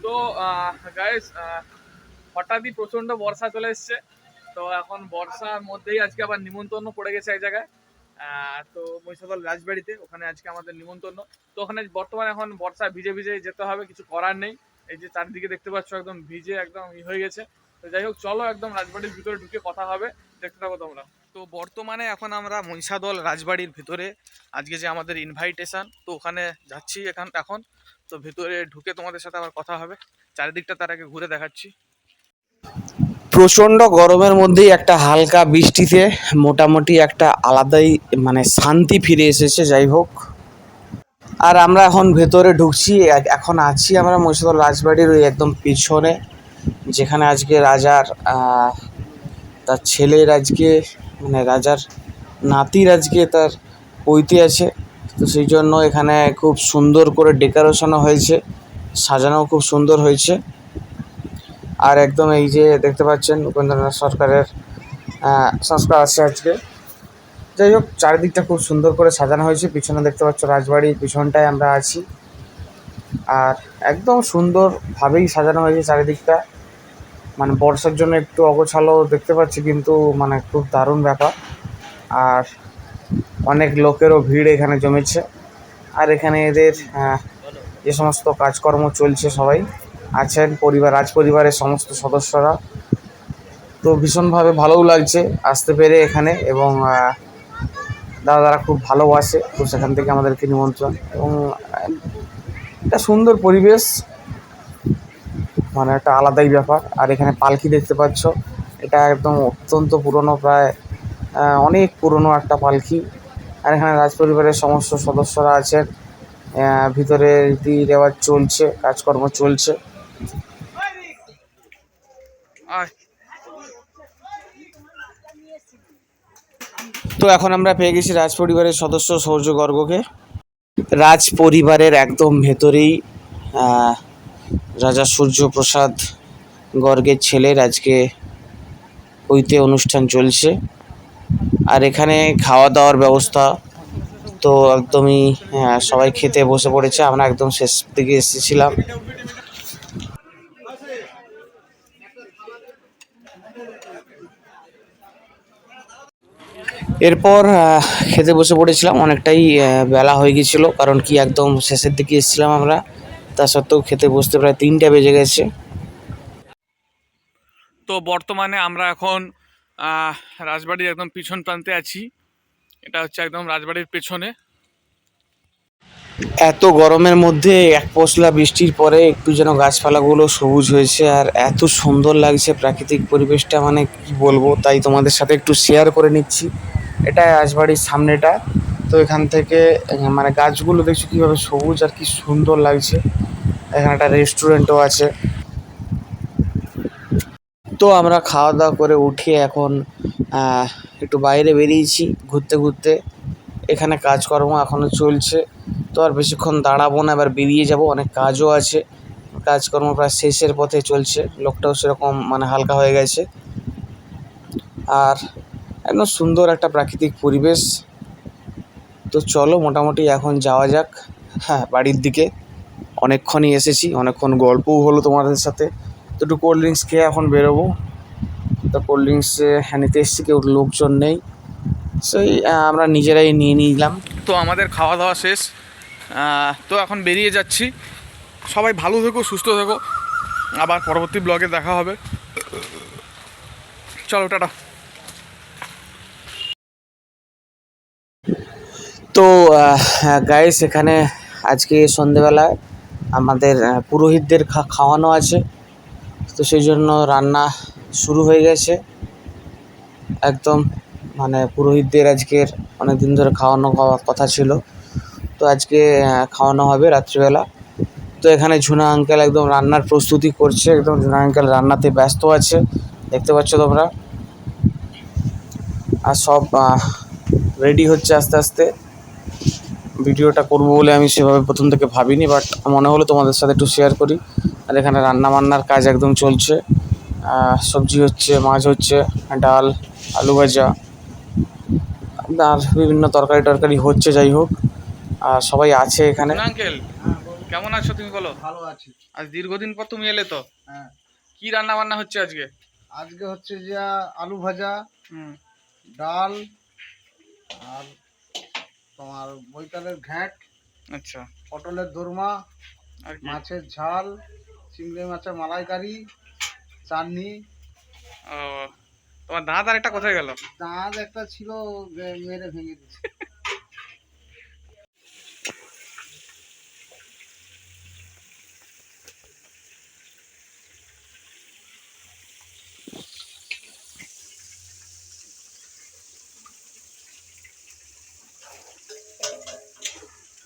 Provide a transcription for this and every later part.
তো গাইস, হঠাৎই প্রচন্ড বর্ষা চলে এসছে। তো এখন বর্ষার মধ্যেই আজকে আবার নিমন্ত্রণ পড়ে গেছে এক জায়গায়। তো মহিষাদল রাজবাড়িতে, ওখানে আজকে আমাদের নিমন্ত্রণ। তো ওখানে বর্তমানে এখন বর্ষা ভিজে ভিজে যেতে হবে, কিছু করার নেই। এই যে চারিদিকে দেখতে পাচ্ছ একদম ভিজে একদম হয়ে গেছে। তো যাই হোক, চলো একদম রাজবাড়ির ভিতরে ঢুকে কথা হবে, দেখতে থাকো তোমরা। তো বর্তমানে এখন আমরা মহিষাদল রাজবাড়ির ভিতরে, আজকে যে আমাদের ইনভাইটেশন, তো ওখানে যাচ্ছি এখন। তো ভিতরে ঢুকে তোমাদের সাথে আবার কথা হবে, চারিদিকটা তার আগে ঘুরে দেখাচ্ছি। প্রচণ্ড গরমের মধ্যেই একটা হালকা বৃষ্টিতে মোটামুটি একটা আলাদাই শান্তি ফিরে এসেছে। যাই হোক, আর আমরা এখন ভেতরে ঢুকছি। এখন আছি আমরা মহিষাদল রাজবাড়ির ওই একদম পিছনে, যেখানে আজকে রাজার তার ছেলের আজকে রাজার নাতির আজকে তার পৈতে আছে। তো সেই জন্য এখানে খুব সুন্দর করে ডেকোরেশনও হয়েছে, সাজানো খুব সুন্দর হয়েছে। আর একদম এই যে দেখতে পাচ্ছেন উপেন্দ্রনাথ সরকারের সংস্কার আছে আজকে। যাই হোক, চারিদিকটা খুব সুন্দর করে সাজানো হয়েছে। পিছনে দেখতে পাচ্ছ রাজবাড়ির পিছনটায় আমরা আছি, আর একদম সুন্দরভাবেই সাজানো হয়েছে চারিদিকটা। বর্ষার জন্য একটু অগোছালো দেখতে পাচ্ছি, কিন্তু খুব দারুণ ব্যাপার। আর অনেক লোকেরও ভিড় এখানে জমেছে। আর এখানে এদের যে সমস্ত কাজকর্ম চলছে, সবাই আছেন রাজপরিবারের সমস্ত সদস্যরা। তো ভীষণভাবে ভালোও লাগছে আসতে পেরে এখানে, এবং দাদারা খুব ভালোবাসে। তো সেখান থেকে আমাদেরকে নিমন্ত্রণ, এবং একটা সুন্দর পরিবেশ, একটা আলাদাই ব্যাপার। আর এখানে পালকি দেখতে পাচ্ছ, এটা একদম অত্যন্ত পুরনো, প্রায় অনেক পুরনো একটা পালকি। আর এখানে রাজপরিবারের সমস্ত সদস্যরা আছেন। ভিতরে রীতি রেওয়াজ চলছে, কাজকর্ম চলছে। তো এখন আমরা পেয়ে গেছি রাজপরিবারের সদস্য সৌর্যগর্গকে। রাজপরিবারের একদম ভেতরেই রাজা সূর্যপ্রসাদ গর্গের ছেলের আজকে পৈতে অনুষ্ঠান চলছে। আর এখানে খাওয়া দাওয়ার ব্যবস্থা তো একদমই সবাই খেতে বসে পড়েছে। আমরা একদম শেষ দিকে এসেছিলাম। এরপর খেতে বসে পড়েছিলাম। অনেকটাই বেলা হয়ে গেছিলো, কারণ কি একদম শেষের দিকে এসেছিলাম আমরা। তা সত্ত্বেও খেতে বসতে প্রায় 3টা বেজে গেছে। তো বর্তমানে আমরা এখন রাজবাড়ির একদম পিছন প্রান্তে আছি। এটা হচ্ছে একদম রাজবাড়ির পেছনে। এত গরমের মধ্যে এক পশলা বৃষ্টির পরে একটু যেন গাছপালাগুলো সবুজ হয়েছে, আর এত সুন্দর লাগছে প্রাকৃতিক পরিবেশটা, কি বলবো। তাই তোমাদের সাথে একটু শেয়ার করে নিচ্ছি। এটা রাজবাড়ির সামনেটা। তো এখান থেকে গাছগুলো দেখছো কীভাবে সবুজ, আর কি সুন্দর লাগছে। এখানে একটা রেস্টুরেন্টও আছে। তো আমরা খাওয়া দাওয়া করে উঠে এখন একটু বাইরে বেরিয়েছি ঘুরতে ঘুরতে। এখানে কাজকর্ম এখনও চলছে, তো আর বেশিক্ষণ দাঁড়াবো না, এবার বেরিয়ে যাব। অনেক কাজও আছে, কাজকর্ম প্রায় শেষের পথে চলছে। লোকটাও সেরকম হালকা হয়ে গেছে। আর একদম সুন্দর একটা প্রাকৃতিক পরিবেশ। তো চলো মোটামুটি এখন যাওয়া যাক বাড়ির দিকে। অনেকক্ষণই এসেছি, অনেকক্ষণ গল্পও হলো তোমাদের সাথে। তো একটু কোল্ড ড্রিঙ্কস খেয়ে এখন বেরোবো। তো কোল্ড ড্রিঙ্কস নিতে এসেছি, কেউ লোকজন নেই, সেই আমরা নিজেরাই নিয়ে নিলাম। তো আমাদের খাওয়া দাওয়া শেষ, তো এখন বেরিয়ে যাচ্ছি। সবাই ভালো থেকো, সুস্থ থেকো, আবার পরবর্তী ব্লগে দেখা হবে। চলো, টাটা। তো গাইস, এখানে আজকে সন্ধেবেলায় আমাদের পুরোহিতদের খাওয়ানো আছে। তো সেই জন্য রান্না শুরু হয়ে গেছে একদম। পুরোহিতদের আজকের অনেক দিন ধরে খাওয়ানো কথা ছিল, তো আজকে খাওয়ানো হবে রাত্রিবেলা। তো এখানে ঝুনা আঙ্কেল একদম রান্নার প্রস্তুতি করছে। একদম ঝুনা আঙ্কেল রান্নাতে ব্যস্ত আছে, দেখতে পাচ্ছ তোমরা। আর সব রেডি হচ্ছে আস্তে আস্তে। ভিডিওটা করবো বলে আমি সেভাবে প্রথম থেকে ভাবিনি, বাট মনে হলো তোমাদের সাথে একটু শেয়ার করি। আর এখানে রান্না বান্নার কাজ একদম চলছে। সবজি হচ্ছে, মাছ হচ্ছে, ডাল, আলু ভাজা, আর বিভিন্ন তরকারি হচ্ছে। যাই হোক, আর সবাই আছে এখানে। আঙ্কেল, কেমন আছো তুমি বলো? ভালো আছি। আজ দীর্ঘদিন পর তুমি এলে তো, হ্যাঁ, কি রান্না বান্না হচ্ছে আজকে? আজকে হচ্ছে যে আলু ভাজা, হুম। ডাল আর তোমার বৈতালের ঘ্যাঁট, আচ্ছা। পটলের দোরমা, আর কি? মাছের ঝাল, চিংড়ি মাছের মালাইকারি, চাটনি। ও, তোমার দাঁত আর একটা কোথায় গেল? দাঁত একটা ছিল, মেরে ভেঙে দিয়েছে।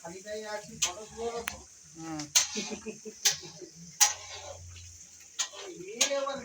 খালি গায়ে আছি, ফটো তুলে রাখো। হুম। এই আবার